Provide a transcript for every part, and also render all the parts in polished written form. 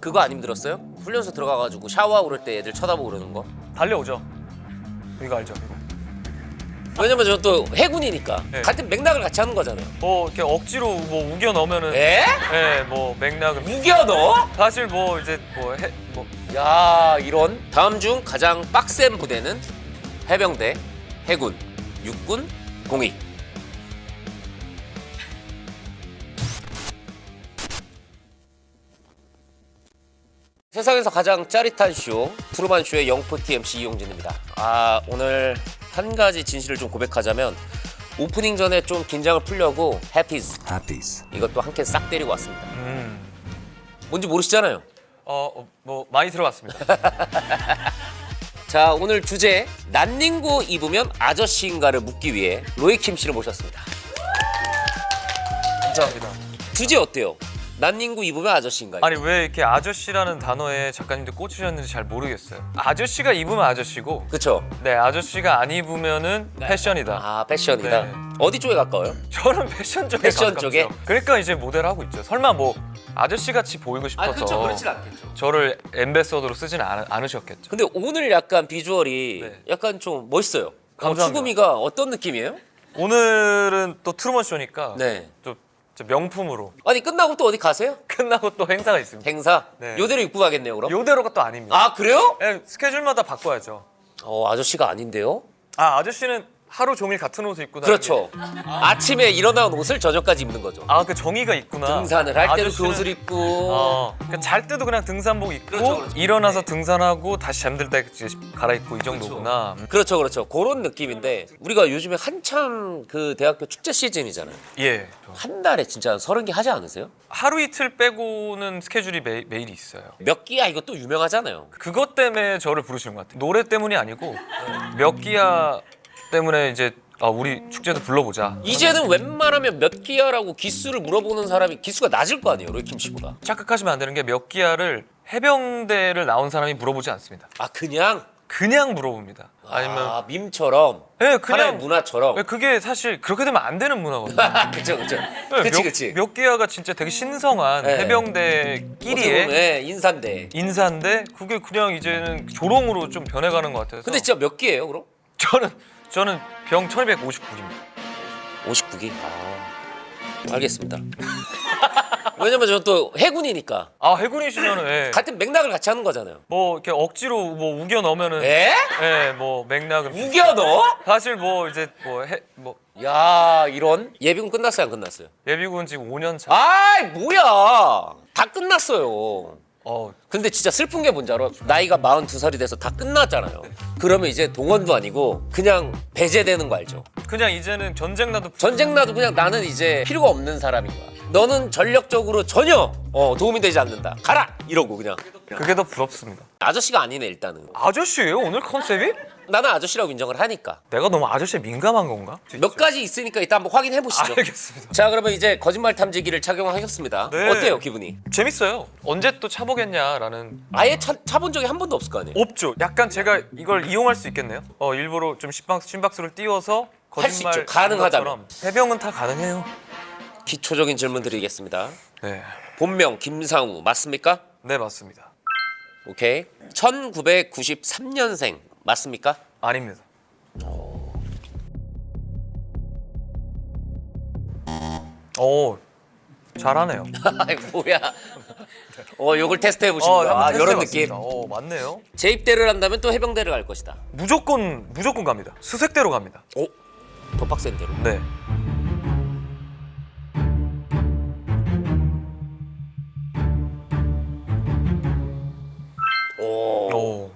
그거 안 힘들었어요? 훈련소 들어가가지고 샤워하고 그럴 때 애들 쳐다보고 그러는 거? 달려오죠. 이거 알죠? 이거. 왜냐면 저 또 해군이니까 네. 같은 맥락을 같이 하는 거잖아요. 뭐 이렇게 억지로 뭐 우겨 넣으면은 에? 예, 뭐 맥락을 우겨 넣어? 사실 뭐 이제 뭐 야, 이런. 다음 중 가장 빡센 부대는 해병대, 해군, 육군, 공익. 세상에서 가장 짜릿한 쇼, 트루만 쇼의 영포티 MC 이용진입니다. 오늘 한 가지 진실을 좀 고백하자면 오프닝 전에 좀 긴장을 풀려고 해피즈 이것도 한 캔 싹 때리고 왔습니다. 뭔지 모르시잖아요. 뭐 많이 들어봤습니다. 자, 오늘 주제 난닝구 입으면 아저씨인가를 묻기 위해 로이킴 씨를 모셨습니다. 감사합니다. 주제 어때요? 난닝구 입으면 아저씨인가요? 아니 왜 이렇게 아저씨라는 단어에 작가님들 꽂히셨는지 잘 모르겠어요. 아저씨가 입으면 아저씨고, 그쵸? 네 아저씨가 안 입으면은 패션이다. 패션이다. 네. 어디 쪽에 가까워요? 저는 패션 쪽에 패션 가깝죠. 쪽에? 그러니까 이제 모델 하고 있죠. 설마 뭐 아저씨 같이 보이고 싶어서 않겠죠. 저를 엠베서더로 쓰지는 않으셨겠죠. 근데 오늘 약간 비주얼이 네. 약간 좀 멋있어요. 감사합니다. 추구미가 어떤 느낌이에요? 오늘은 또 트루먼 쇼니까 네. 또 명품으로 아니 끝나고 또 어디 가세요? 끝나고 또 행사가 있습니다. 행사? 네. 요대로 입고 가겠네요 그럼? 요대로가 또 아닙니다. 아 그래요? 네, 스케줄마다 바꿔야죠. 아저씨가 아닌데요? 아저씨는 하루 종일 같은 옷을 입고 다니는 그렇죠. 아침에 일어나온 옷을 저녁까지 입는 거죠. 그 정의가 있구나. 등산을 할 때도 그 아저씨는- 옷을 입고 그러니까 잘 때도 그냥 등산복 입고 그렇죠. 일어나서 등산하고 다시 잠들 때 이제 갈아입고 이 정도구나. 그렇죠. 그런 느낌인데 우리가 요즘에 한참 그 대학교 축제 시즌이잖아요. 예. 한 달에 진짜 30개 하지 않으세요? 하루 이틀 빼고는 스케줄이 매일 있어요. 몇 끼야 이것도 유명하잖아요. 그것 때문에 저를 부르시는 것 같아요. 노래 때문이 아니고 몇 끼야 때문에 이제 우리 축제도 불러보자. 이제는 웬만하면 몇 끼야라고 기수를 물어보는 사람이 기수가 낮을 거 아니에요, 로이킴 씨보다. 착각하시면 안 되는 게 몇 끼야를 해병대를 나온 사람이 물어보지 않습니다. 그냥 물어봅니다. 아니면 밈처럼 네, 하나의 그냥 문화처럼. 그게 사실 그렇게 되면 안 되는 문화거든요. 그쵸. 네, 그치. 몇 끼야가 진짜 되게 신성한 네. 해병대끼리의 네, 인사인데. 인사인데 그게 그냥 이제는 조롱으로 좀 변해가는 것 같아서. 근데 진짜 몇 끼예요, 그럼? 저는 병 1259기입니다. 59기. 알겠습니다. 왜냐면 저는 또 해군이니까 해군이시면은 예. 같은 맥락을 같이 하는 거잖아요. 뭐 이렇게 억지로 뭐 우겨 넣으면은 에? 뭐 맥락을 우겨 넣어? 사실 뭐 이제 야, 이런 예비군 끝났어요, 안 끝났어요? 예비군 지금 5년 차. 뭐야? 다 끝났어요. 근데 진짜 슬픈 게 뭔지 알아? 나이가 42살이 돼서 다 끝났잖아요. 그러면 이제 동원도 아니고 그냥 배제되는 거 알죠? 그냥 이제는 전쟁 나도 전쟁 나도 그냥 나는 이제 필요가 없는 사람인 거야. 너는 전력적으로 전혀 도움이 되지 않는다. 가라! 이러고 그냥. 그게 더 부럽습니다. 아저씨가 아니네, 일단은. 아저씨예요 오늘 컨셉이? 나는 아저씨라고 인정을 하니까. 내가 너무 아저씨에 민감한 건가? 몇 가지 있으니까 일단 한번 확인해 보시죠. 알겠습니다. 자, 그러면 이제 거짓말 탐지기를 착용하셨습니다. 네. 어때요, 기분이? 재밌어요. 언제 또 차보겠냐라는. 아예 차본 적이 한 번도 없을 거 아니에요? 없죠. 약간 제가 이걸 이용할 수 있겠네요. 일부러 좀 심박수를 띄워서 할수 거짓말 있죠. 가능하다면. 것처럼. 해병은 다 가능해요. 기초적인 질문 드리겠습니다. 네, 본명 김상우 맞습니까? 네 맞습니다. 오케이. 1993년생 맞습니까? 아닙니다. 잘하네요. 아이 뭐야. 요걸 테스트해 보시는 거야. 이런 느낌. 맞네요. 재입대를 한다면 또 해병대를 갈 것이다. 무조건 갑니다. 수색대로 갑니다. 더 빡센 대로. 네.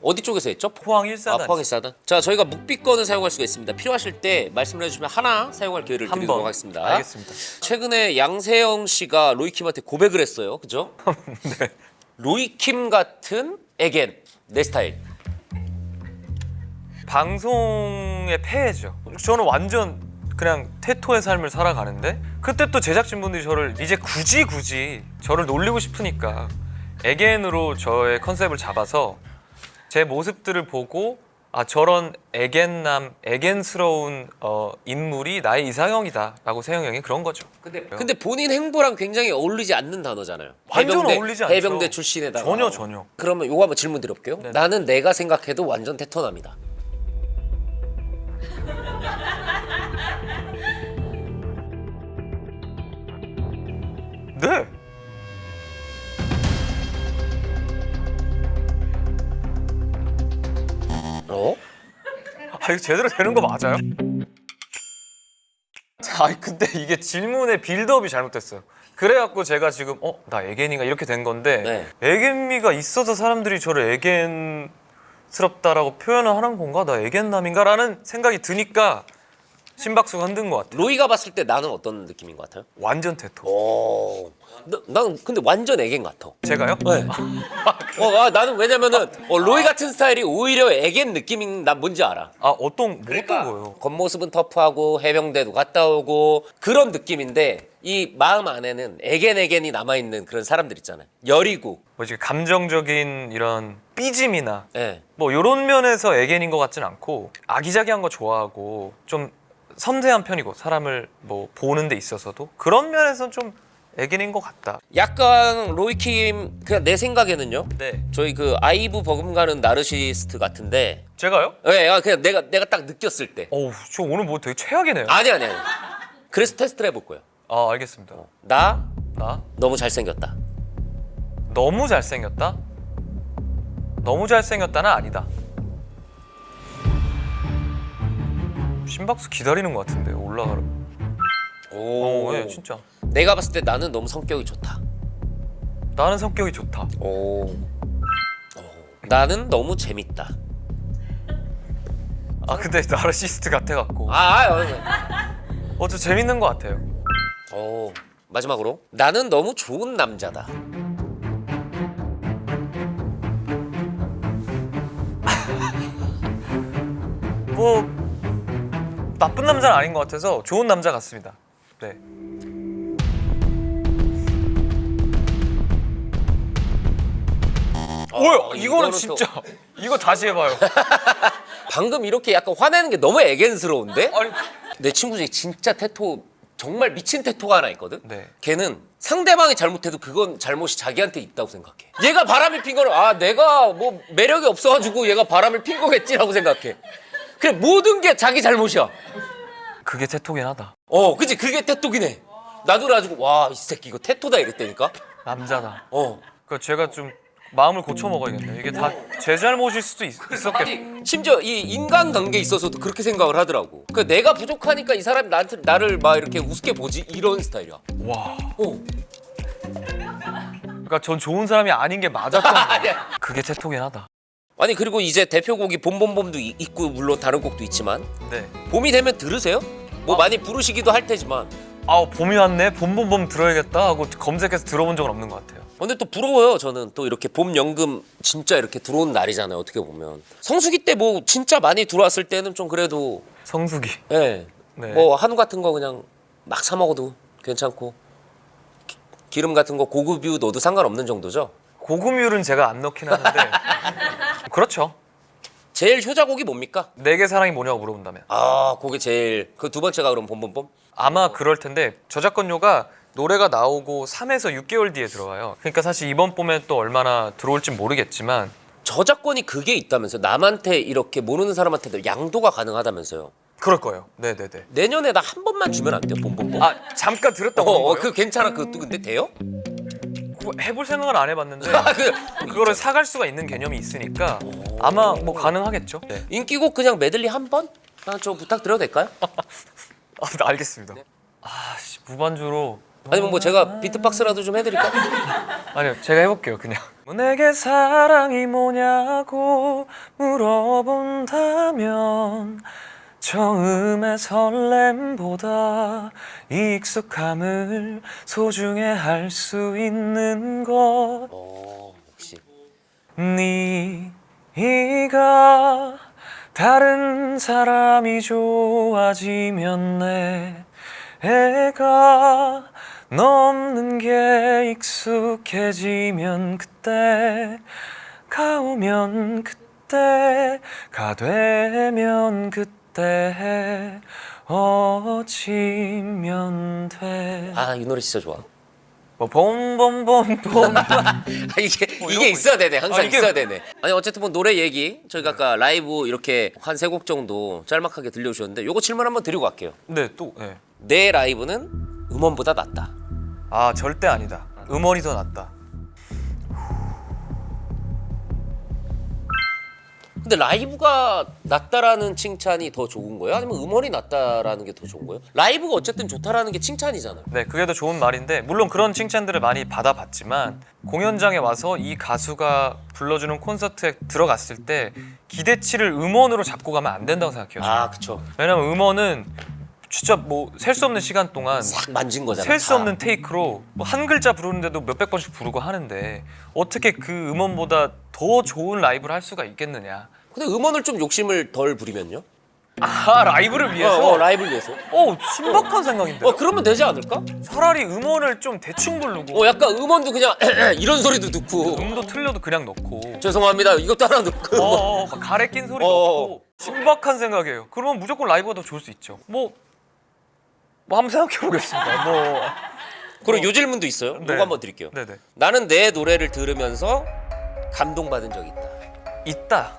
어디 쪽에서 했죠? 포항 1사단. 포항 일사단. 자, 저희가 묵비권을 사용할 수가 있습니다. 필요하실 때 말씀을 해주시면 하나 사용할 기회를 한 드리도록 번. 하겠습니다. 알겠습니다. 최근에 양세형 씨가 로이킴한테 고백을 했어요. 그죠? 네. 로이킴 같은 에겐 내 스타일. 방송의 폐해죠. 저는 완전 그냥 테토의 삶을 살아가는데 그때 또 제작진분들이 저를 이제 굳이 저를 놀리고 싶으니까 에겐으로 저의 컨셉을 잡아서 제 모습들을 보고 아 저런 애견스러운 인물이 나의 이상형이다라고 세영 형이 그런 거죠. 근데 본인 행보랑 굉장히 어울리지 않는 단어잖아요. 완전 어울리지 않죠. 해병대 출신에다가. 전혀. 그러면 요거 한번 질문 드려볼게요. 네네. 나는 내가 생각해도 완전 테토남이다. 네. 어? 아 이거 제대로 되는 거 맞아요? 아 근데 이게 질문의 빌드업이 잘못됐어요. 그래갖고 제가 지금 나 애견인가 이렇게 된 건데 네. 애견미가 있어서 사람들이 저를 애견스럽다라고 표현을 하는 건가? 나 애견남인가라는 생각이 드니까 심박수가 흔든 것 같아요. 로이가 봤을 때 나는 어떤 느낌인 것 같아요? 완전 테토. 오. 난 근데 완전 애견 같아. 제가요? 네. 나는 왜냐면은 로이 같은 스타일이 오히려 애견 느낌인 난 뭔지 알아. 아 어떤 거예요? 겉모습은 터프하고 해병대도 갔다 오고 그런 느낌인데 이 마음 안에는 애견이 남아있는 그런 사람들 있잖아요. 여리고. 뭐지 감정적인 이런 삐짐이나 예. 뭐 이런 면에서 애견인 것 같진 않고 아기자기한 거 좋아하고 좀 섬세한 편이고 사람을 뭐 보는 데 있어서도 그런 면에서는 좀 애견인 것 같다. 약간 로이킴 그냥 내 생각에는요. 네. 저희 그 아이브 버금가는 나르시스트 같은데. 제가요? 예, 그냥 내가 딱 느꼈을 때. 어우, 저 오늘 뭐 되게 최악이네요. 아니. 그래서 테스트를 해볼 거예요. 아, 알겠습니다. 나 나 너무 잘생겼다. 너무 잘생겼다? 너무 잘생겼다는 아니다. 심박수 기다리는 것 같은데 올라가려. 오. 네, 진짜. 내가 봤을 때 나는 너무 성격이 좋다. 나는 성격이 좋다. 오. 나는 너무 재밌다. 아, 근데 나르시스트 같아갖고. 저 재밌는 것 같아요. 오. 마지막으로 나는 너무 좋은 남자다. 뭐 나쁜 남자는 아닌 것 같아서 좋은 남자 같습니다. 네. 뭐야? 이거는 진짜 이거 다시 해봐요. 방금 이렇게 약간 화내는 게 너무 애견스러운데? 아니, 내 친구 중에 진짜 테토 정말 미친 테토가 하나 있거든? 네. 걔는 상대방이 잘못해도 그건 잘못이 자기한테 있다고 생각해. 얘가 바람을 핀 거는 내가 뭐 매력이 없어가지고 얘가 바람을 핀 거겠지라고 생각해. 그래 모든 게 자기 잘못이야. 그게 테토긴 하다. 그치 그게 테토긴 해. 나도 그래가지고 와 이 새끼 이거 테토다 이랬다니까. 남자다. 어. 그 제가 좀 마음을 고쳐 먹어야겠네요. 이게 다 제 잘못일 수도 있었겠. 심지어 이 인간관계에 있어서도 그렇게 생각을 하더라고. 그 내가 부족하니까 이 사람이 나를 막 이렇게 우습게 보지 이런 스타일이야. 와. 어. 그러니까 전 좋은 사람이 아닌 게 맞았던 거야. 그게 테토긴 하다. 아니 그리고 이제 대표곡이 봄봄봄도 있고 물론 다른 곡도 있지만 네. 봄이 되면 들으세요? 뭐 많이 부르시기도 할 테지만 봄이 왔네. 봄봄봄 들어야겠다 하고 검색해서 들어본 적은 없는 것 같아요. 근데 또 부러워요. 저는 또 이렇게 봄 연금 진짜 이렇게 들어온 날이잖아요. 어떻게 보면 성수기 때 뭐 진짜 많이 들어왔을 때는 좀 그래도 성수기. 네. 뭐 한우 같은 거 그냥 막 사 먹어도 괜찮고 기름 같은 거 고급유 넣어도 상관없는 정도죠. 고급률은 제가 안 넣긴 하는데 그렇죠. 제일 효자곡이 뭡니까? 내게 사랑이 뭐냐고 물어본다면 그게 제일 그 두 번째가 그럼 봄봄봄? 아마 그럴 텐데 저작권료가 노래가 나오고 3에서 6개월 뒤에 들어와요. 그러니까 사실 이번 봄에 또 얼마나 들어올지 모르겠지만 저작권이 그게 있다면서 남한테 이렇게 모르는 사람한테도 양도가 가능하다면서요. 그럴 거예요. 네네네. 내년에 나 한 번만 주면 안 돼요? 봄봄봄? 잠깐 들었다 오는 거예요? 그 괜찮아. 그것도 근데 돼요? 그거 해볼 생각은 안 해봤는데 그 그거를 사갈 수가 있는 개념이 있으니까 아마 뭐 가능하겠죠. 네. 인기곡 그냥 메들리 한 번? 좀 부탁드려도 될까요? 알겠습니다. 무반주로 아니면 뭐 제가 비트박스라도 좀 해드릴까요? 아니요, 제가 해볼게요. 그냥 내게 사랑이 뭐냐고 물어본다면 처음의 설렘보다 익숙함을 소중해 할 수 있는 것 역시 네가 다른 사람이 좋아지면 내가 넘는 게 익숙해지면 그때가 오면 그때 때가 되면 그때 어찌면 돼. 아, 이 노래 진짜 좋아. 뭐 봄봄봄봄. 이게 있어야 되네. 항상 이게- 있어야 되네. 아니 어쨌든 뭐 노래 얘기 저희가 아까 라이브 이렇게 한 3곡 정도 짤막하게 들려주셨는데 요거 질문 한번 드리고 갈게요. 네, 또 네. 내 라이브는 음원보다 낫다. 아, 절대 아니다. 음원이 더 낫다. 근데 라이브가 낫다라는 칭찬이 더 좋은 거예요? 아니면 음원이 낫다라는 게 더 좋은 거예요? 라이브가 어쨌든 좋다라는 게 칭찬이잖아요. 네, 그게 더 좋은 말인데 물론 그런 칭찬들을 많이 받아봤지만 공연장에 와서 이 가수가 불러주는 콘서트에 들어갔을 때 기대치를 음원으로 잡고 가면 안 된다고 생각해요. 아, 그쵸. 왜냐면 음원은 진짜 뭐 셀 수 없는 시간 동안 싹 만진 거잖아. 셀 수 없는 테이크로 뭐 한 글자 부르는데도 몇백 번씩 부르고 하는데 어떻게 그 음원보다 더 좋은 라이브를 할 수가 있겠느냐. 근데 음원을 좀 욕심을 덜 부리면요? 아, 라이브를 위해서? 라이브를 위해서. 신박한 생각인데. 그러면 되지 않을까? 차라리 음원을 좀 대충 부르고 약간 음원도 그냥 이런 소리도 넣고. 음도 틀려도 그냥 넣고 죄송합니다. 이거 따라 넣고. 막 가래 낀 소리 어. 넣고 신박한 생각이에요. 그러면 무조건 라이브가 더 좋을 수 있죠. 뭐 한번 생각해 보겠습니다. 그리고 요 질문도 있어요. 네. 이거 한번 드릴게요. 네네. 나는 내 노래를 들으면서 감동받은 적 있다. 있다.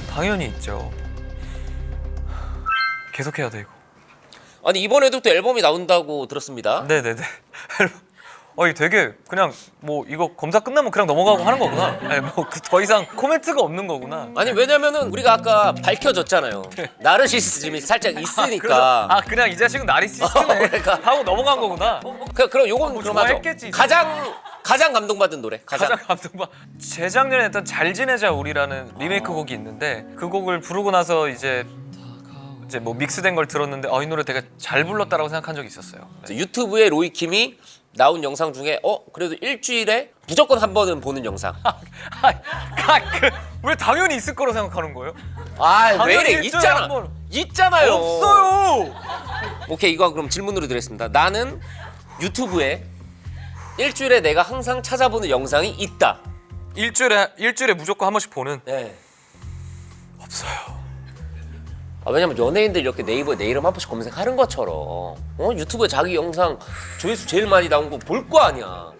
당연히 있죠. 계속해야 돼 이거. 아니 이번에도 또 앨범이 나온다고 들었습니다. 네네네. 이 되게 그냥 뭐 이거 검사 끝나면 그냥 넘어가고 하는 거구나. 네, 뭐 더 이상 코멘트가 없는 거구나. 아니 왜냐면은 우리가 아까 밝혀졌잖아요. 나르시시즘이 살짝 있으니까. 그냥 이 자식은 나리시스트네 그러니까. 하고 넘어간 거구나. 그럼 요건 뭐 그럼 하죠. 좋아했겠지, 이제. 가장 감동받은 노래. 가장 감동받. 재작년에 했던 잘 지내자 우리라는 리메이크 곡이 있는데 그 곡을 부르고 나서 이제 뭐 믹스된 걸 들었는데 이 노래 되게 잘 불렀다라고 생각한 적이 있었어요. 네. 유튜브에 로이킴이 나온 영상 중에 그래도 일주일에 무조건 한 번은 보는 영상. 왜 당연히 있을 거로 생각하는 거예요? 왜 당연히 이래? 일주일에 한 번. 있잖아요. 없어요. 오케이, 이거 그럼 질문으로 드리겠습니다. 나는 유튜브에 일주일에 내가 항상 찾아보는 영상이 있다. 일주일에 무조건 한 번씩 보는. 네. 없어요. 왜냐면 연예인들 이렇게 네이버에 내 이름 한 번씩 검색하는 것처럼 유튜브에 자기 영상 조회수 제일 많이 나온 거 볼 거 아니야.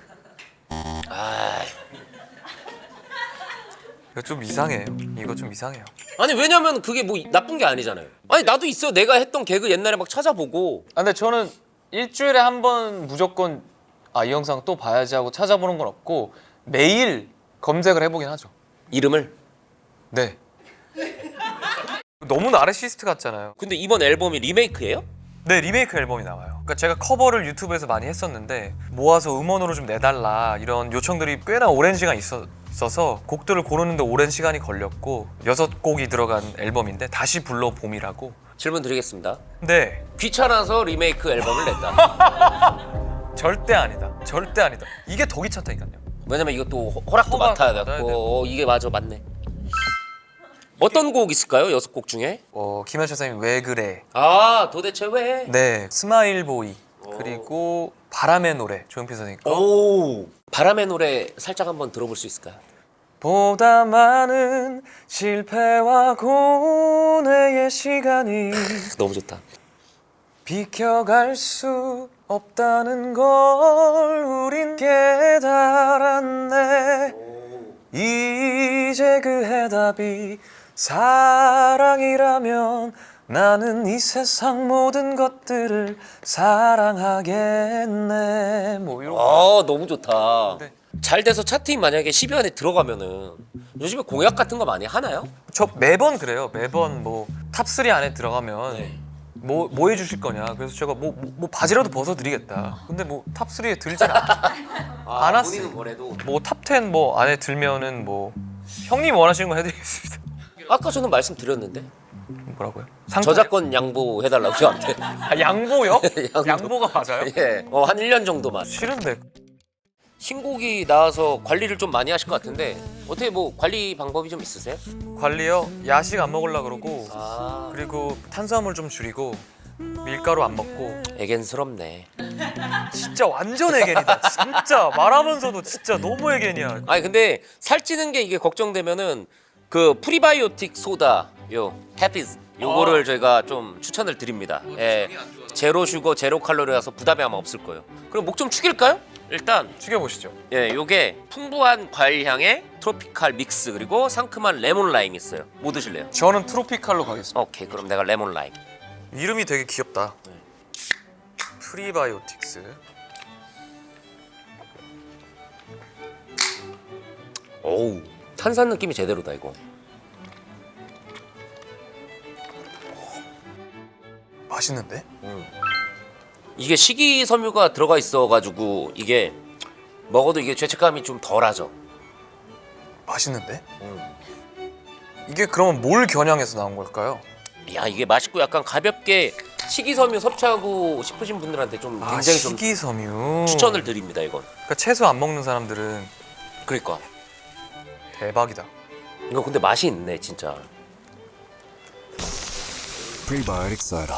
이거 좀 이상해요. 이거 좀 이상해요. 아니 왜냐면 그게 뭐 나쁜 게 아니잖아요. 아니 나도 있어. 내가 했던 개그 옛날에 막 찾아보고. 근데 저는 일주일에 한 번 무조건 이 영상 또 봐야지 하고 찾아보는 건 없고 매일 검색을 해보긴 하죠. 이름을. 네. 너무 나르시스트 같잖아요. 근데 이번 앨범이 리메이크예요? 네, 리메이크 앨범이 나와요. 그러니까 제가 커버를 유튜브에서 많이 했었는데 모아서 음원으로 좀 내달라 이런 요청들이 꽤나 오랜 시간 있어서 곡들을 고르는데 오랜 시간이 걸렸고 6곡이 들어간 앨범인데 다시 불러 봄이라고. 질문 드리겠습니다. 네, 귀찮아서 리메이크 앨범을 냈다. 절대 아니다. 절대 아니다. 이게 더 귀찮다니까요. 왜냐면 이것도 허락도 허락 맡아야 받아야 됐고. 이게 맞네. 어떤 곡 있을까요? 6곡 중에? 김현철 선생님 왜 그래? 도대체 왜? 네, 스마일 보이 그리고 바람의 노래 조용필 선생님 거. 오, 바람의 노래 살짝 한번 들어볼 수 있을까요? 보다 많은 실패와 고뇌의 시간이 너무 좋다. 비켜갈 수 없다는 걸 우린 깨달았네. 이제 그 해답이 사랑이라면 나는 이 세상 모든 것들을 사랑하겠네. 뭐 이런 거. 너무 좋다. 네. 잘 돼서 차트인 만약에 10위 안에 들어가면은 요즘에 공약 같은 거 많이 하나요? 저 매번 그래요. 매번 뭐 탑3 안에 들어가면 네. 뭐 해주실 거냐. 그래서 제가 뭐 바지라도 벗어드리겠다. 근데 뭐 탑3에 들질 안 왔어요. 본인은 뭐래도. 뭐 탑10 뭐 안에 들면은 뭐 형님 원하시는 거 해드리겠습니다. 아까 저는 말씀드렸는데 뭐라고요? 저작권 양보해달라고 저한테. 양보요? 양보. 양보가 맞아요? 예, 한 1년 정도만. 싫은데. 신곡이 나와서 관리를 좀 많이 하실 것 같은데 어떻게 뭐 관리 방법이 좀 있으세요? 관리요? 야식 안 먹으려고 그러고 아, 그리고 탄수화물 좀 줄이고 밀가루 안 먹고. 애견스럽네. 진짜 완전 애견이다. 진짜 말하면서도 진짜 너무 애견이야. 아니 근데 살찌는 게 이게 걱정되면은 그 프리바이오틱 소다 요 해피즈 요거를 저희가 좀 추천을 드립니다. 예, 제로 슈거 제로 칼로리라서 부담이 아마 없을 거예요. 그럼 목 좀 축일까요? 일단 죽여보시죠. 예, 요게 풍부한 과일 향의 트로피칼 믹스 그리고 상큼한 레몬 라임 있어요. 뭐 드실래요? 저는 트로피칼로 가겠습니다. 오케이, 그럼 내가 레몬 라임. 이름이 되게 귀엽다. 프리바이오틱스. 오우, 탄산 느낌이 제대로다 이거. 맛있는데? 이게 식이섬유가 들어가 있어가지고 이게 먹어도 이게 죄책감이 좀 덜하죠. 맛있는데? 이게 그러면 뭘 겨냥해서 나온 걸까요? 야, 이게 맛있고 약간 가볍게 식이섬유 섭취하고 싶으신 분들한테 좀 굉장히 좀 식이섬유. 추천을 드립니다 이건. 그러니까 채소 안 먹는 사람들은 그러니까 대박이다. 이거 근데 맛이 있네 진짜. Prebiotic soda.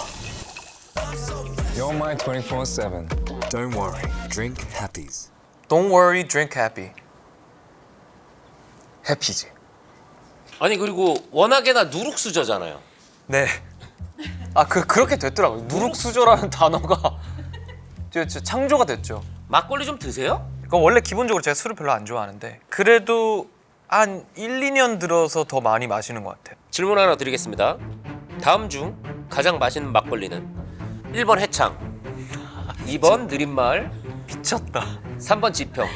Your mind 24/7. Don't worry. Drink Happy's. Don't worry, drink happy. 해피지. 아니 그리고 워낙에나 누룩수저잖아요. 네. 그렇게 됐더라고요. 누룩수저라는 단어가 진짜 창조가 됐죠. 막걸리 좀 드세요? 그러니까 원래 기본적으로 제가 술을 별로 안 좋아하는데 그래도 한 1, 2년 들어서 더 많이 마시는 것 같아요. 질문 하나 드리겠습니다. 다음 중 가장 맛있는 막걸리는 1번 해창, 2번 느린마을, 미쳤다. 3번 지평,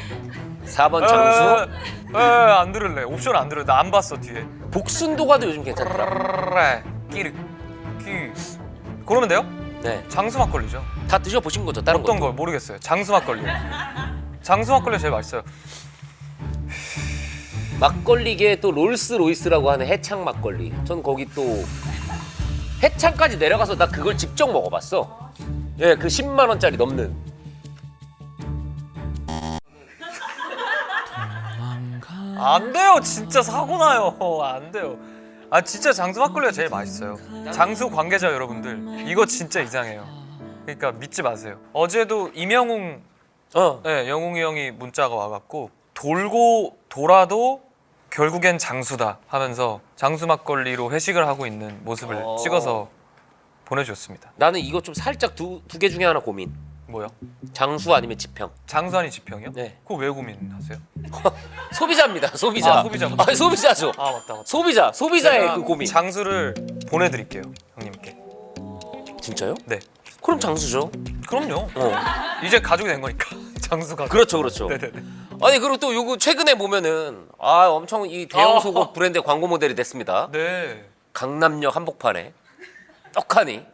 4번 장수. 안 들을래. 옵션 안 들어. 나 안 봤어 뒤에. 복순도가도 요즘 괜찮더라. 끼르 끼. 그러면 돼요? 네, 장수 막걸리죠. 다 드셔보신 거죠? 다른 어떤 것도? 걸 모르겠어요. 장수 막걸리. 장수 막걸리 제일 맛있어요. 막걸리계 또 롤스로이스라고 하는 해창 막걸리. 전 거기 또 해창까지 내려가서 나 그걸 직접 먹어봤어. 예, 그 10만 원짜리 넘는. 안 돼요. 진짜 사고 나요. 안 돼요. 진짜 장수 막걸리가 제일 맛있어요. 장수 관계자 여러분들, 이거 진짜 이상해요. 그러니까 믿지 마세요. 어제도 임영웅, 네, 영웅이 형이 문자가 와갖고 돌고 돌아도 결국엔 장수다 하면서 장수 막걸리로 회식을 하고 있는 모습을 찍어서 보내주셨습니다. 나는 이거 좀 살짝 두 개 중에 하나 고민. 뭐요? 장수 아니면 지평. 장수 아니 지평이요? 네. 그거 왜 고민하세요? 소비자입니다. 소비자. 소비자구나. 소비자죠. 맞다. 소비자의 제가 그 고민. 장수를 보내드릴게요, 형님께. 진짜요? 네. 그럼 장수죠. 그럼요. 어. 이제 가족이 된 거니까 장수가. 그렇죠, 그렇죠. 네네네. 아니 그리고 또 요거 최근에 보면은 엄청 이 대형 속옷 브랜드 광고 모델이 됐습니다. 네. 강남역 한복판에 떡하니.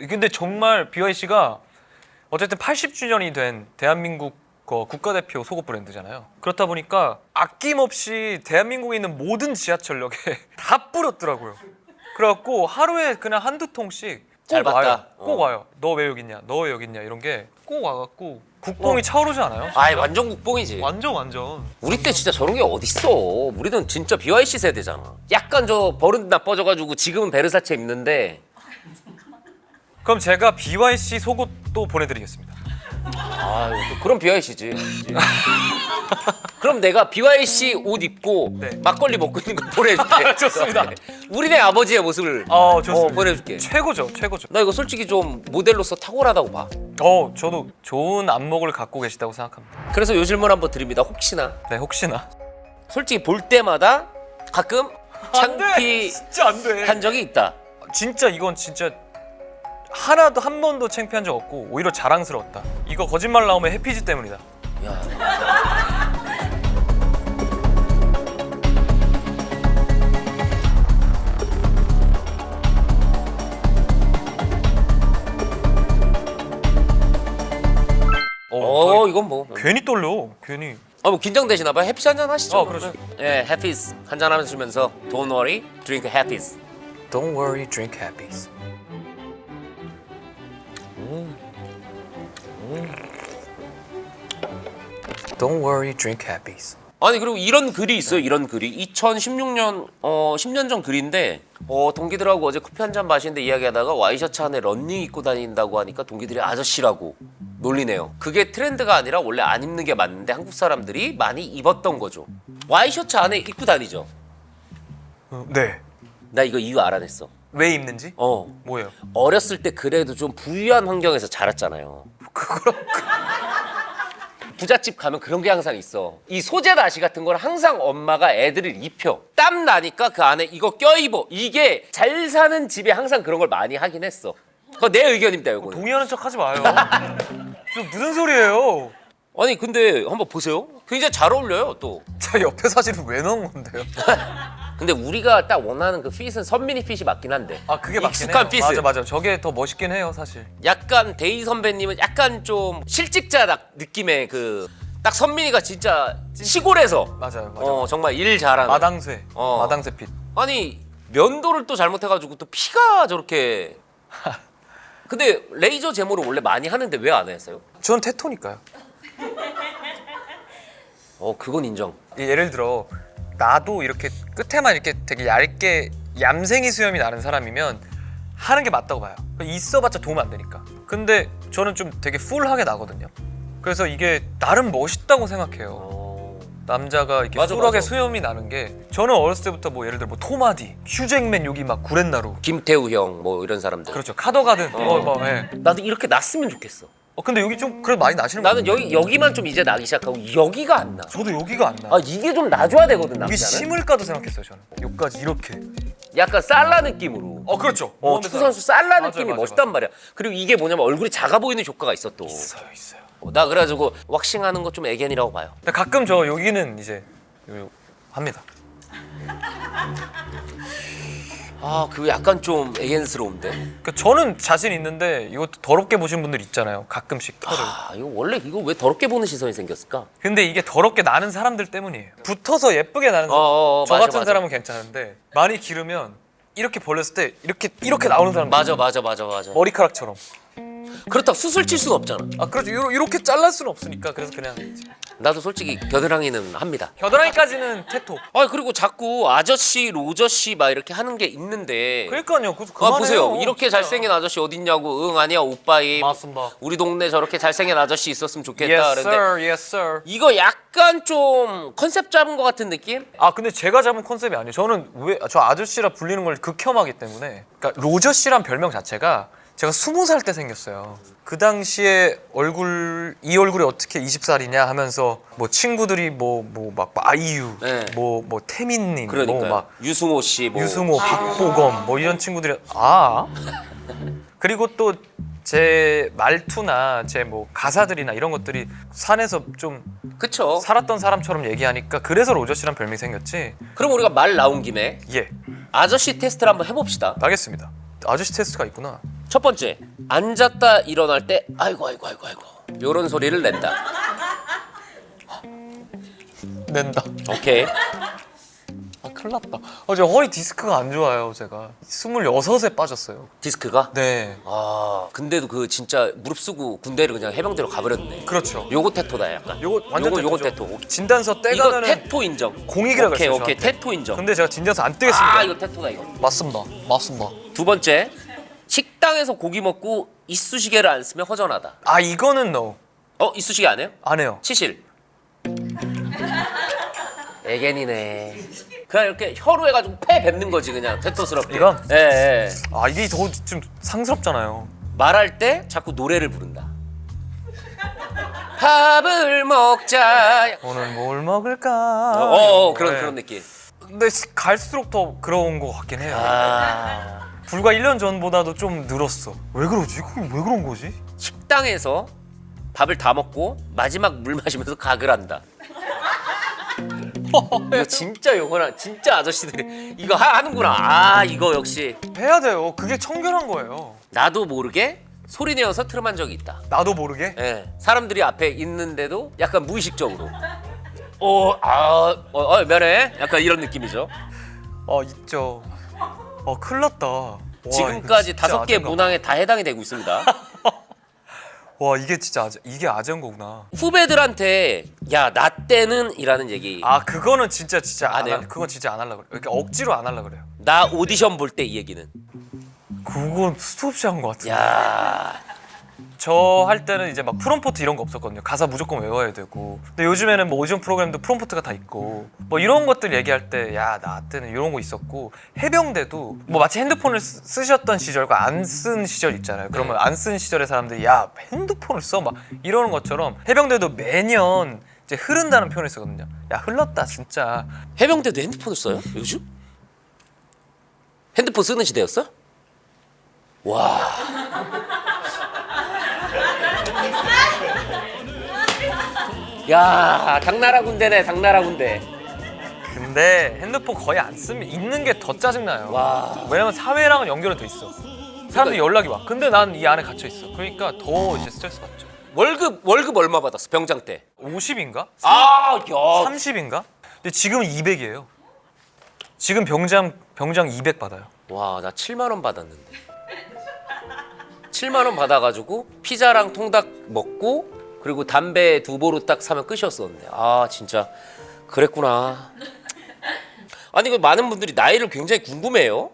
근데 정말 BYC가 어쨌든 80주년이 된 대한민국 국가대표 속옷 브랜드잖아요. 그렇다 보니까 아낌없이 대한민국에 있는 모든 지하철역에 다 뿌렸더라고요. 그래갖고 하루에 그냥 한두 통씩 잘 꼭 봤다. 와요. 꼭 와요. 너 왜 여기 있냐? 너 왜 여기 있냐? 이런 게 꼭 와갖고 국뽕이 차오르지 않아요? 완전 국뽕이지. 완전. 우리 때 진짜 저런 게 어딨어. 우리는 진짜 BYC 세대잖아. 약간 저 버릇 나빠져가지고 지금은 베르사체 입는데. 그럼 제가 BYC 속옷도 보내드리겠습니다. 그럼 BYC지. 그럼 내가 BYC 옷 입고 네. 막걸리 먹고 있는 거 보내줄게. 좋습니다. 우리네 아버지의 모습을 좋습니다. 보내줄게. 최고죠. 나 이거 솔직히 좀 모델로서 탁월하다고 봐. 저도 좋은 안목을 갖고 계시다고 생각합니다. 그래서 요 질문 한번 드립니다. 혹시나 네, 혹시나. 솔직히 볼 때마다 가끔 창피한 진짜 안 돼. 적이 있다. 진짜 이건 진짜 하나도 한 번도 창피한 적 없고 오히려 자랑스러웠다. 이거 거짓말 나오면 해피지 때문이다. 야. 이건 뭐. 괜히 떨려. 괜히. 뭐 긴장되시나 봐요. 해피 한잔 하시죠. 그렇죠. 예, 해피스 한잔 하면서 Don't worry, drink happy's. Don't worry, drink happy. Don't worry, drink happy. 아니 그리고 이런 글이 있어요. 이런 글이 2016년 10년 전 글인데 동기들하고 어제 커피 한 잔 마시는데 이야기하다가 와이셔츠 안에 런닝 입고 다닌다고 하니까 동기들이 아저씨라고 놀리네요. 그게 트렌드가 아니라 원래 안 입는 게 맞는데 한국 사람들이 많이 입었던 거죠. 와이셔츠 안에 입고 다니죠. 네. 나 이거 이유 알아냈어. 왜 입는지? 뭐예요? 어렸을 때 그래도 좀 부유한 환경에서 자랐잖아요. 부잣집 가면 그런 게 항상 있어. 이 소재 나시 같은 걸 항상 엄마가 애들을 입혀. 땀 나니까 그 안에 이거 껴입어. 이게 잘 사는 집에 항상 그런 걸 많이 하긴 했어. 그거 내 의견입니다, 이거는. 동의하는 척 하지 마요. 저 무슨 소리예요? 아니 근데 한번 보세요. 굉장히 잘 어울려요 또. 저 옆에 사진은 왜 넣은 건데요? 근데 우리가 딱 원하는 그 핏은 선민이 핏이 맞긴 한데. 아 그게 맞긴 익숙한 해요. 핏을. 맞아. 저게 더 멋있긴 해요 사실. 약간 데이 선배님은 약간 좀 실직자 느낌의 그 딱 선민이가 진짜 시골에서 맞아요. 정말 일 잘하는 마당쇠. 어. 마당쇠 핏. 아니 면도를 또 잘못해가지고 또 피가 저렇게 근데 레이저 제모를 원래 많이 하는데 왜 안 했어요? 전 테토니까요. 그건 인정. 예를 들어 나도 이렇게 끝에만 이렇게 되게 얇게 얌생이 수염이 나는 사람이면 하는 게 맞다고 봐요. 있어봤자 도움 안 되니까. 근데 저는 좀 되게 풀하게 나거든요. 그래서 이게 나름 멋있다고 생각해요. 남자가 이렇게 맞아, 풀하게 맞아. 수염이 나는 게 저는 어렸을 때부터 뭐 예를 들어 뭐 토마디, 휴잭맨 여기 막 구렛나루 김태우 형 뭐 이런 사람들. 그렇죠 카더가든 예. 나도 이렇게 났으면 좋겠어. 근데 여기 좀 그래도 많이 나시는 거 나는 여기만 좀 이제 나기 시작하고 여기가 안 나. 저도 여기가 안 나. 아 이게 좀 나줘야 되거든 이게 남자는. 심을까도 생각했어요 저는. 여기까지 이렇게. 약간 살라 느낌으로. 그렇죠. 축구 선수 살라 맞아요, 느낌이 맞아요, 멋있단 말이야. 그리고 이게 뭐냐면 얼굴이 작아 보이는 효과가 있어 또. 있어요. 나 그래가지고 왁싱하는 거 좀 애견이라고 봐요. 근데 가끔 저 여기는 이제 합니다. 그거 약간 좀 애견스러운데. 그러니까 저는 자신 있는데 이것도 더럽게 보신 분들 있잖아요. 가끔씩 털을. 이거 원래 이거 왜 더럽게 보는 시선이 생겼을까? 근데 이게 더럽게 나는 사람들 때문이에요. 붙어서 예쁘게 나는 사람. 저 맞아, 같은 맞아. 사람은 괜찮은데 많이 기르면 이렇게 벌렸을 때 이렇게 나오는 사람. 맞아. 머리카락처럼. 그렇다고 수술 칠 수는 없잖아. 그렇죠. 이렇게 잘랄 수는 없으니까 그래서 그냥 나도 솔직히 겨드랑이는 합니다. 겨드랑이까지는 테토. 그리고 자꾸 아저씨, 로저씨 막 이렇게 하는 게 있는데. 그러니까요. 그만해요. 보세요. 이렇게 진짜. 잘생긴 아저씨 어딨냐고. 응 아니야 오빠임. 맞습니다. 우리 동네 저렇게 잘생긴 아저씨 있었으면 좋겠다. Yes 그런데 sir, yes sir. 이거 약간 좀 컨셉 잡은 것 같은 느낌? 근데 제가 잡은 컨셉이 아니에요. 저는 왜 저 아저씨라 불리는 걸 극혐하기 때문에. 그러니까 로저 씨란 별명 자체가 제가 20살 때 생겼어요. 그 당시에 이 얼굴이 어떻게 20살이냐 하면서 뭐 친구들이 막 아이유, 네. 뭐 태민님, 그러니까요. 뭐 막 유승호 씨, 뭐. 유승호, 박보검 뭐 이런 친구들이 그리고 또 제 말투나 제 뭐 가사들이나 이런 것들이 산에서 좀 그쵸. 살았던 사람처럼 얘기하니까 그래서 로저 씨란 별명이 생겼지. 그럼 우리가 말 나온 김에 예, 아저씨 테스트를 한번 해봅시다. 알겠습니다. 아저씨 테스트가 있구나. 첫 번째, 앉았다 일어날 때 아이고 요런 소리를 낸다. 낸다. 오케이. 큰일 났다. 저 허리 디스크가 안 좋아요. 제가 26에 빠졌어요. 디스크가? 네, 근데도 그 진짜 무릎 쓰고 군대를 그냥 해병대로 가버렸네. 그렇죠. 요거 테토다 약간. 요거 완전 요거 테토죠. 테토. 진단서 이거 떼가면은 테토 인정. 공익이라고 오케이 했어요, 오케이 저한테. 테토 인정. 근데 제가 진단서 안 떼겠습니다. 이거 테토다 이거. 맞습니다. 두 번째, 식당에서 고기 먹고 이쑤시개를 안 쓰면 허전하다. 이거는 no. 이쑤시개 안 해요? 안 해요. 치실. 애견이네. 그냥 이렇게 혀로 해가지고 패 뱉는 거지 그냥 테토스럽게. 이건? 예. 이게 더 좀 상스럽잖아요. 말할 때 자꾸 노래를 부른다. 밥을 먹자. 오늘 뭘 먹을까? 그런 네. 그런 느낌. 근데 갈수록 더 그런 것 같긴 해요. 아. 불과 1년 전보다도 좀 늘었어. 왜 그러지? 그게 왜 그런 거지? 식당에서 밥을 다 먹고 마지막 물 마시면서 각을 한다. 이거 진짜 요거랑 진짜 아저씨들이 이거 하는구나. 이거 역시 해야 돼요. 그게 청결한 거예요. 나도 모르게 소리 내어서 트름한 적이 있다. 나도 모르게. 예. 사람들이 앞에 있는데도 약간 무의식적으로. 미안해. 약간 이런 느낌이죠. 있죠. 큰일 났다. 와, 지금까지 이거 진짜 5개 아재인가 문항에 다 해당이 되고 있습니다. 와, 이게 진짜 이게 아재인 거구나. 후배들한테 야 나 때는 이라는 얘기. 그거는 진짜 안 해요? 그건 진짜 안 하려고 그래요. 그러니까 억지로 안 하려고 그래요. 나 오디션 볼 때 이 얘기는. 그건 수도 없이 한 것 같은데. 야 저 할 때는 이제 막 프롬포트 이런 거 없었거든요. 가사 무조건 외워야 되고. 근데 요즘에는 뭐 오디션 프로그램도 프롬포트가 다 있고 뭐 이런 것들 얘기할 때 야 나 때는 이런 거 있었고 해병대도 뭐 마치 핸드폰을 쓰셨던 시절과 안 쓴 시절 있잖아요. 그러면 안 쓴 시절의 사람들이 야 핸드폰을 써 막 이러는 것처럼 해병대도 매년 이제 흐른다는 표현을 쓰거든요. 야 흘렀다 진짜. 해병대도 핸드폰을 써요? 요즘? 핸드폰 쓰는 시대였어? 와. 야, 당나라 군대네, 당나라 군대. 근데 핸드폰 거의 안 쓰면 있는 게 더 짜증나요. 와. 왜냐면 사회랑은 연결이 돼 있어. 사람들이 연락이 와. 근데 난 이 안에 갇혀 있어. 그러니까 더 이제 스트레스 받죠. 월급 얼마 받았어? 병장 때. 50인가? 아, 야. 30인가? 근데 지금은 200이에요. 지금 병장 200 받아요. 와, 나 7만 원 받았는데. 7만 원 받아가지고 피자랑 통닭 먹고 그리고 담배 2보루 딱 사면 끝이었었는데. 아, 진짜 그랬구나. 아니, 그 많은 분들이 나이를 굉장히 궁금해요.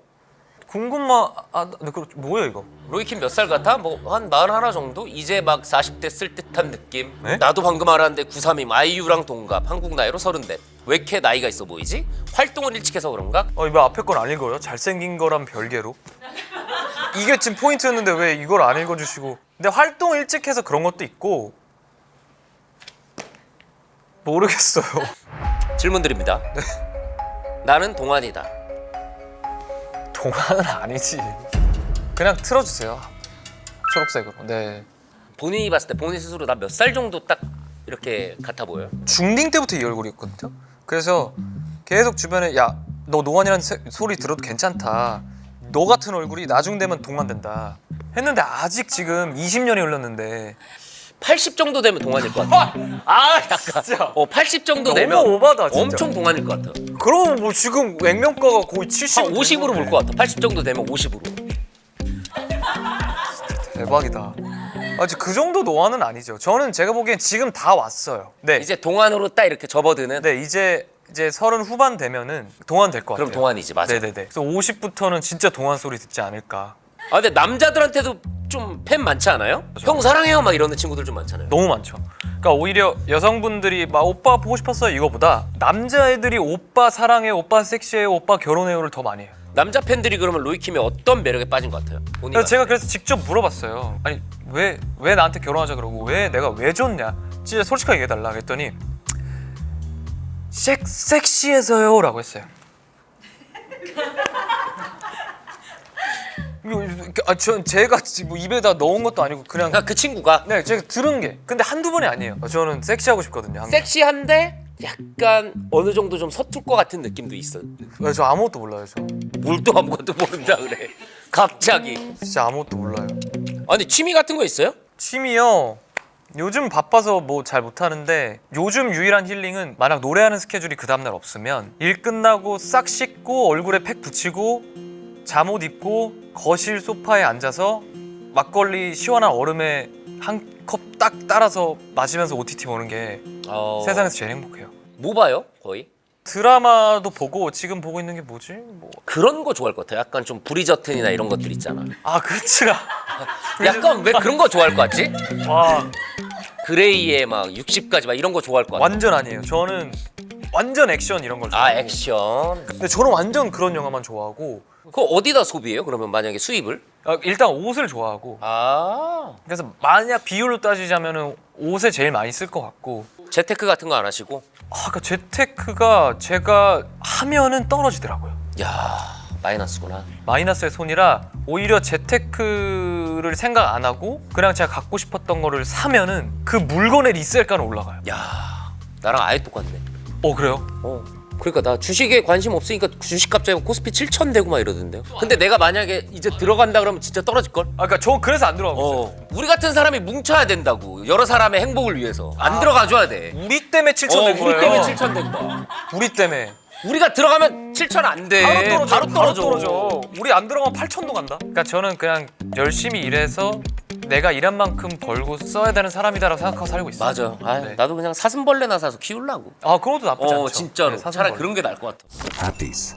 네, 뭐야 이거? 로이킴 몇 살 같아? 뭐 한 41 정도? 이제 막 40대 쓸 듯한 느낌. 네? 나도 방금 알았는데 93임 아이유랑 동갑. 한국 나이로 30대. 왜 이렇게 나이가 있어 보이지? 활동을 일찍 해서 그런가? 왜 앞에 건 안 읽어요? 잘생긴 거랑 별개로? 이게 지금 포인트였는데 왜 이걸 안 읽어주시고? 근데 활동 일찍 해서 그런 것도 있고 모르겠어요. 질문 드립니다. 나는 동안이다. 동안은 아니지. 그냥 틀어주세요. 초록색으로. 네. 본인이 봤을 때 본인 스스로 나 몇 살 정도 딱 이렇게 같아 보여요? 중딩 때부터 이 얼굴이었거든요. 그래서 계속 주변에 야 너 노안이라는 소리 들어도 괜찮다. 너 같은 얼굴이 나중 되면 동안 된다. 했는데 아직 지금 20년이 흘렀는데 80 정도 되면 동안일 것 같아. 아, 약간. 진짜. 80 정도 너무 되면 오바다, 진짜. 엄청 동안일 것 같아. 그럼 뭐 지금 액면가가 거의 70. 한 50으로 볼 것 같아. 80 정도 되면 50으로. 대박이다. 아직 그 정도 노안은 아니죠. 저는 제가 보기엔 지금 다 왔어요. 네. 이제 동안으로 딱 이렇게 접어드는. 네 이제 30 후반 되면은 동안 될 것 같아요. 그럼 동안이지, 맞아. 네네네. 그래서 50부터는 진짜 동안 소리 듣지 않을까. 아, 근데 남자들한테도 좀 팬 많지 않아요? 형 사랑해요 막 이러는 친구들 좀 많잖아요. 너무 많죠. 그러니까 오히려 여성분들이 막 오빠 보고 싶었어요 이거보다 남자애들이 오빠 사랑해, 오빠 섹시해, 오빠 결혼해요를 더 많이 해요. 남자 팬들이 그러면 로이킴의 어떤 매력에 빠진 것 같아요? 본인이 그래서 제가 직접 물어봤어요. 아니 왜 나한테 결혼하자 그러고 왜 내가 왜 좋냐? 진짜 솔직하게 얘기해달라 그랬더니 섹시해서요라고 했어요. 제가 뭐 입에다 넣은 것도 아니고 그냥 그러니까 그 친구가 네 제가 들은 게 근데 한두 번이 아니에요. 저는 섹시하고 싶거든요. 항상. 섹시한데 약간 어느 정도 좀 서툴 것 같은 느낌도 있어. 네, 저 아무것도 몰라요. 저 뭘 또 아무것도 모른다 그래. 갑자기. 진짜 아무것도 몰라요. 아니 취미 같은 거 있어요? 취미요. 요즘 바빠서 뭐 잘 못하는데 요즘 유일한 힐링은 만약 노래하는 스케줄이 그 다음날 없으면 일 끝나고 싹 씻고 얼굴에 팩 붙이고 잠옷 입고 거실 소파에 앉아서 막걸리 시원한 얼음에 한 컵 딱 따라서 마시면서 OTT 보는 게 세상에서 제일 행복해요. 뭐 봐요? 거의? 드라마도 보고 지금 보고 있는 게 뭐지? 뭐. 그런 거 좋아할 것 같아요. 약간 좀 브리저튼이나 이런 것들 있잖아. 아 그치가 약간 왜 그런 거 좋아할 것 같지? 와 그레이의 막 60까지 막 이런 거 좋아할 것 같아. 완전 아니에요. 저는 완전 액션 이런 걸 아, 좋아하고 액션. 근데 저는 완전 그런 영화만 좋아하고 그거 어디다 소비해요? 그러면 만약에 수입을? 일단 옷을 좋아하고 아, 그래서 만약 비율로 따지자면은 옷에 제일 많이 쓸 것 같고 재테크 같은 거 안 하시고? 그러니까 재테크가 제가 하면은 떨어지더라고요. 야, 마이너스구나. 마이너스의 손이라 오히려 재테크를 생각 안 하고 그냥 제가 갖고 싶었던 거를 사면은 그 물건의 리셀가는 올라가요. 야, 나랑 아예 똑같네. 그래요? 그러니까 나 주식에 관심 없으니까 주식 갑자기 코스피 7,000 되고 막 이러던데요. 근데 내가 만약에 이제 들어간다 그러면 진짜 떨어질 걸. 그러니까 저 그래서 안 들어가고 있어요. 우리 같은 사람이 뭉쳐야 된다고. 여러 사람의 행복을 위해서 안 들어가줘야 돼. 우리 때문에 7천 된 거예요. 우리 때문에 7,000 된 거야. 우리 때문에 우리가 들어가면 7,000 안 돼. 바로 떨어져. 우리 안 들어가면 8천도 간다. 그러니까 저는 그냥 열심히 일해서 내가 일한 만큼 벌고 써야 되는 사람이다라고 생각하고 살고 있어요. 맞아. 네. 나도 그냥 사슴벌레나 사서 키우려고. 그것도 나쁘지 않죠. 진짜로. 네, 사슴벌레. 차라리 그런 게 나을 것 같아. Happies.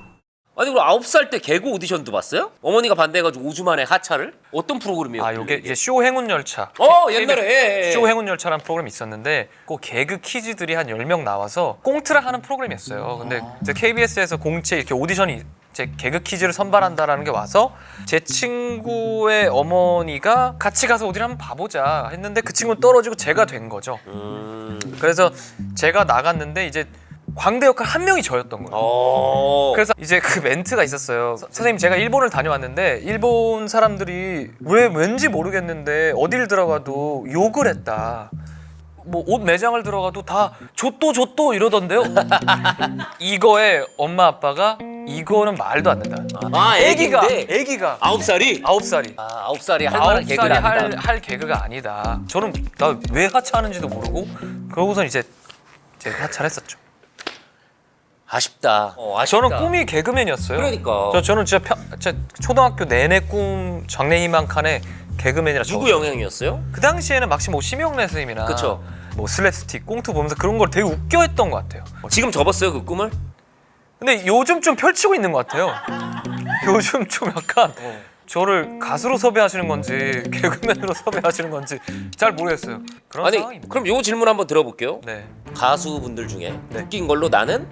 아니 그럼 9살 때 개그 오디션도 봤어요? 어머니가 반대해가지고 5주 만에 하차를? 어떤 프로그램이에요? 아 요게 이제 쇼 행운 열차. 옛날에 예. 쇼 행운 열차라는 프로그램이 있었는데 그 개그 키즈들이 한 10명 나와서 꽁트를 하는 프로그램이었어요. 근데 이제 KBS에서 공채 이렇게 오디션이 제 개그 퀴즈를 선발한다라는 게 와서 제 친구의 어머니가 같이 가서 어디를 한번 봐보자 했는데 그 친구는 떨어지고 제가 된 거죠. 그래서 제가 나갔는데 이제 광대 역할 한 명이 저였던 거예요. 그래서 이제 그 멘트가 있었어요. 선생님 제가 일본을 다녀왔는데 일본 사람들이 왠지 모르겠는데 어딜 들어가도 욕을 했다. 뭐 옷 매장을 들어가도 다 조또 이러던데요. 이거에 엄마 아빠가 이거는 말도 안 된다. 애기가 9살이? 9살이 아 9살이 할 만한 개그가 아니다. 할 개그가 아니다. 저는 나 왜 하차하는지도 모르고 그러고선 이제 하차를 했었죠. 아쉽다. 아쉽다. 저는 꿈이 개그맨이었어요. 그러니까. 저는 진짜 초등학교 내내 꿈 장래희망 칸에 개그맨이라 누구 영향이었어요? 그 당시에는 막시 뭐 심영래 선생님이나 그쵸. 뭐 슬랩스틱 꽁트 보면서 그런 걸 되게 웃겨했던 것 같아요. 지금 접었어요 그 꿈을? 근데 요즘 좀 펼치고 있는 것 같아요. 요즘 좀 약간 저를 가수로 섭외하시는 건지 개그맨으로 섭외하시는 건지 잘 모르겠어요. 그런 아니 상황입니다. 그럼 요 질문 한번 들어볼게요. 네, 가수분들 중에 네. 웃긴 걸로 나는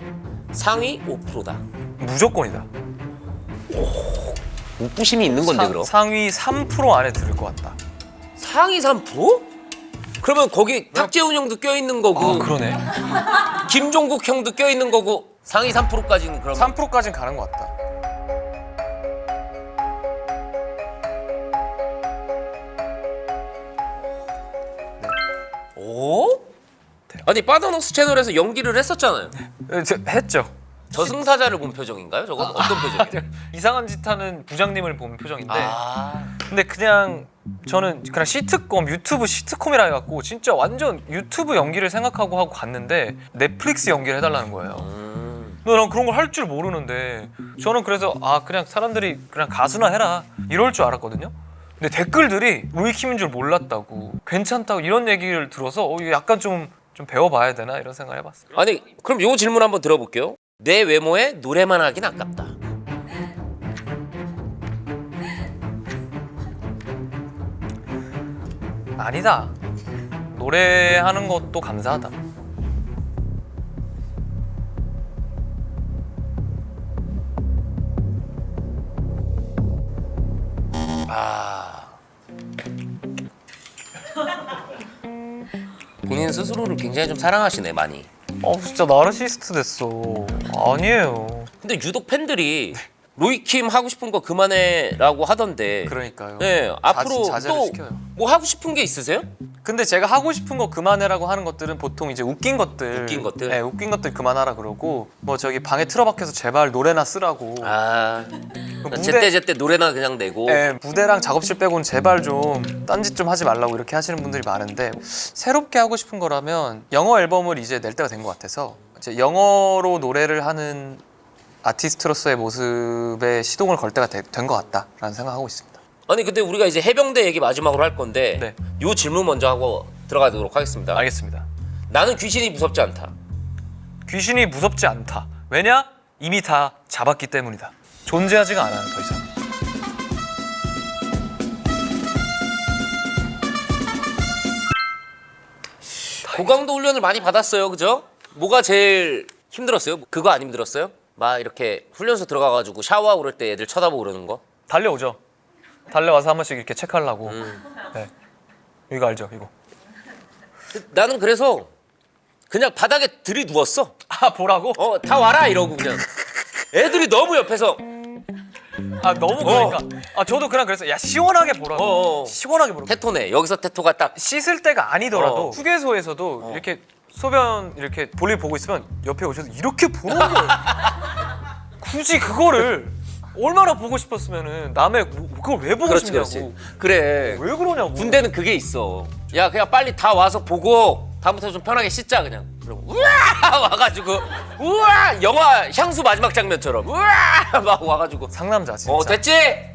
상위 5%다. 무조건이다. 웃부심이 있는 건데 그럼? 상위 3% 안에 들을 것 같다. 상위 3%? 그러면 거기 탁재훈 형도 껴있는 거고 그러네. 김종국 형도 껴있는 거고 상위 3%까지는 그럼 3%까지는 가는 것 같다. 오? 아니 빠더너스 채널에서 연기를 했었잖아요. 했죠. 저승사자를 본 표정인가요? 저건 어떤 표정이에요? 이상한 짓 하는 부장님을 본 표정인데 아, 근데 그냥 저는 그냥 시트콤 유튜브 시트콤이라 해갖고 진짜 완전 유튜브 연기를 생각하고 하고 갔는데 넷플릭스 연기를 해달라는 거예요. 근데 난 그런 걸 할 줄 모르는데 저는 그래서 그냥 사람들이 그냥 가수나 해라 이럴 줄 알았거든요. 근데 댓글들이 로이킴인 줄 몰랐다고 괜찮다고 이런 얘기를 들어서 이거 약간 좀 배워봐야 되나 이런 생각을 해봤어요. 아니 그럼 요 질문 한번 들어볼게요. 내 외모에 노래만 하긴 아깝다. 아니다. 노래하는 것도 감사하다. 본인 스스로를 굉장히 좀 사랑하시네 많이. 진짜 나르시스트 됐어. 아니에요. 근데 유독 팬들이 로이킴 하고 싶은 거 그만해라고 하던데. 그러니까요. 네, 앞으로 자제를 또 시켜요. 뭐 하고 싶은 게 있으세요? 근데 제가 하고 싶은 거 그만해라고 하는 것들은 보통 이제 웃긴 것들. 네, 웃긴 것들 그만하라 그러고 뭐 저기 방에 틀어박혀서 제발 노래나 쓰라고. 아, 무대- 제때 노래나 그냥 내고. 네, 무대랑 작업실 빼고는 제발 좀 딴짓 좀 하지 말라고 이렇게 하시는 분들이 많은데 새롭게 하고 싶은 거라면 영어 앨범을 이제 낼 때가 된 것 같아서 이제 영어로 노래를 하는 아티스트로서의 모습에 시동을 걸 때가 된 것 같다라는 생각하고 있습니다. 아니 근데 우리가 이제 해병대 얘기 마지막으로 할 건데 네. 요 질문 먼저 하고 들어가도록 하겠습니다. 알겠습니다. 나는 귀신이 무섭지 않다. 귀신이 무섭지 않다. 왜냐? 이미 다 잡았기 때문이다. 존재하지가 않아요, 더 이상. 고강도 훈련을 많이 받았어요, 그죠? 뭐가 제일 힘들었어요? 그거 안 힘들었어요? 막 이렇게 훈련소 들어가가지고 샤워하고 그럴 때 애들 쳐다보고 그러는 거? 달려오죠. 달려와서 한 번씩 이렇게 체크하려고. 네. 이거 알죠, 이거. 나는 그래서 그냥 바닥에 들이누웠어. 보라고? 다 와라 이러고 그냥. 애들이 너무 옆에서 너무 그러니까. 저도 그냥 그래서 야 시원하게 보라고. 시원하게 보라고. 테토네. 여기서 테토가 딱 씻을 때가 아니더라도 어. 휴게소에서도 이렇게 소변 이렇게 볼일 보고 있으면 옆에 오셔서 이렇게 보는 거예요. 굳이 그거를 얼마나 보고 싶었으면은 남의 그걸 왜 보고 그렇지 싶냐고. 그렇지. 그래. 왜 그러냐고. 군대는 그게 있어. 야 그냥 빨리 다 와서 보고 다음부터 좀 편하게 씻자 그냥. 그럼 우와 와가지고 우와 영화 향수 마지막 장면처럼 우와 막 와가지고 상남자 진짜. 됐지?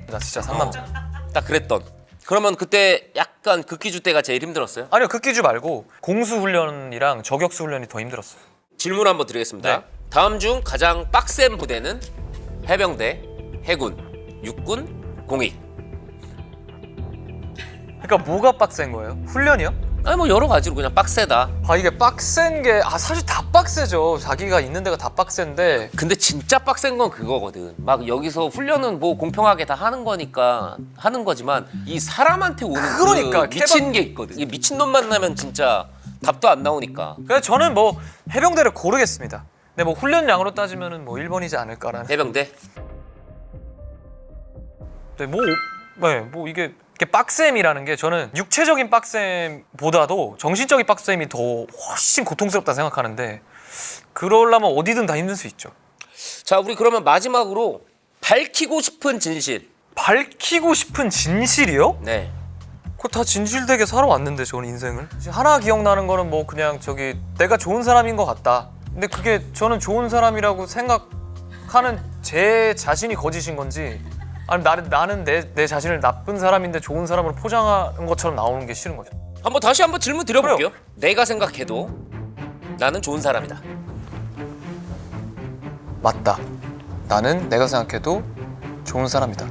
나 진짜 상남자. 딱 그랬던. 그러면 그때 약간 극기주 때가 제일 힘들었어요? 아니요 극기주 말고 공수 훈련이랑 저격수 훈련이 더 힘들었어요. 질문 한번 드리겠습니다. 네. 다음 중 가장 빡센 부대는 해병대, 해군, 육군, 공익. 그러니까 뭐가 빡센 거예요? 훈련이요? 아니 뭐 여러 가지로 그냥 빡세다. 아 이게 빡센 게 사실 다 빡세죠. 자기가 있는 데가 다 빡센데 근데 진짜 빡센 건 그거거든. 막 여기서 훈련은 뭐 공평하게 다 하는 거니까 하는 거지만 이 사람한테 오는 그러니까, 그 미친 게 있거든. 이 미친 놈 만나면 진짜 답도 안 나오니까. 그래서 저는 뭐 해병대를 고르겠습니다. 근데 뭐 훈련량으로 따지면은 뭐 1번이지 않을까라는. 해병대. 네, 뭐 이게 빡셈이라는 게 저는 육체적인 빡셈보다도 정신적인 빡셈이 더 훨씬 고통스럽다 생각하는데 그러려면 어디든 다 힘들 수 있죠. 자, 우리 그러면 마지막으로 밝히고 싶은 진실. 밝히고 싶은 진실이요? 네. 그거 다 진실되게 살아왔는데 저는 인생을 하나 기억나는 거는 뭐 그냥 저기 내가 좋은 사람인 것 같다. 근데 그게 저는 좋은 사람이라고 생각하는 제 자신이 거짓인 건지 아니면 나는 내 자신을 나쁜 사람인데 좋은 사람으로 포장하는 것처럼 나오는 게 싫은 거죠. 다시 한번 질문 드려볼게요. 내가 생각해도 나는 좋은 사람이다. 맞다. 나는 내가 생각해도 좋은 사람이다.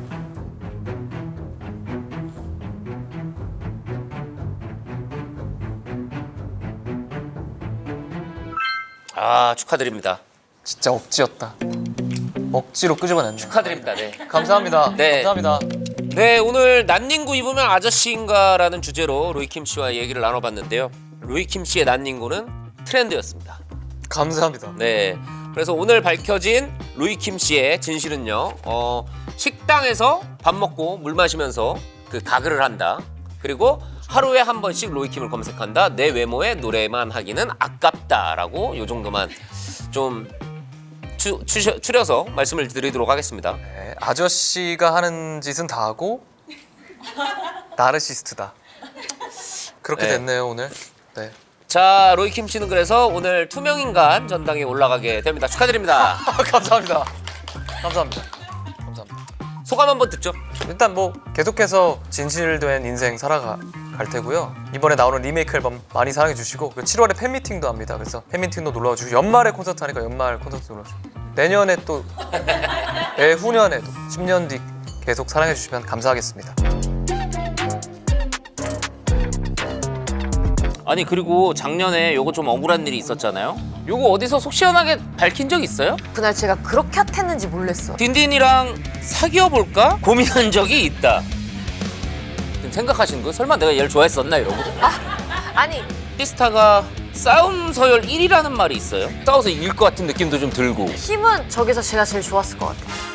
아, 축하드립니다. 진짜 억지였다. 억지로 끄집어냈네. 축하드립니다. 네. 감사합니다. 네. 감사합니다. 네, 오늘 난닝구 입으면 아저씨인가라는 주제로 로이킴 씨와 얘기를 나눠봤는데요. 로이킴 씨의 난닝구는 트렌드였습니다. 감사합니다. 네, 그래서 오늘 밝혀진 로이킴 씨의 진실은요. 식당에서 밥 먹고 물 마시면서 그 가글을 한다. 그리고 하루에 한 번씩 로이킴을 검색한다. 내 외모에 노래만 하기는 아깝다라고 요 정도만 좀 추려서 말씀을 드리도록 하겠습니다. 네, 아저씨가 하는 짓은 다 하고 나르시스트다. 그렇게 네. 됐네요 오늘. 네. 자, 로이킴 씨는 그래서 오늘 투명인간 전당에 올라가게 됩니다. 축하드립니다. 감사합니다. 감사합니다. 감사합니다. 소감 한번 듣죠. 일단 뭐 계속해서 진실된 인생 살아갈 테고요. 이번에 나오는 리메이크 앨범 많이 사랑해 주시고 7월에 팬미팅도 합니다. 그래서 팬미팅도 놀러와 주시고 연말에 콘서트 하니까 연말 콘서트 놀러와 주시고 내년에 또 내후년에도 10년 뒤 계속 사랑해 주시면 감사하겠습니다. 아니 그리고 작년에 요거 좀 억울한 일이 있었잖아요. 요거 어디서 속 시원하게 밝힌 적 있어요? 그날 제가 그렇게 핫했는지 몰랐어. 딘딘이랑 사귀어 볼까 고민한 적이 있다. 지금 생각하시는 거예요? 설마 내가 얘를 좋아했었나 이러고? 아니 피스타가 싸움 서열 1위라는 말이 있어요. 싸워서 이길 것 같은 느낌도 좀 들고. 힘은 저기서 제가 제일 좋았을 것 같아요.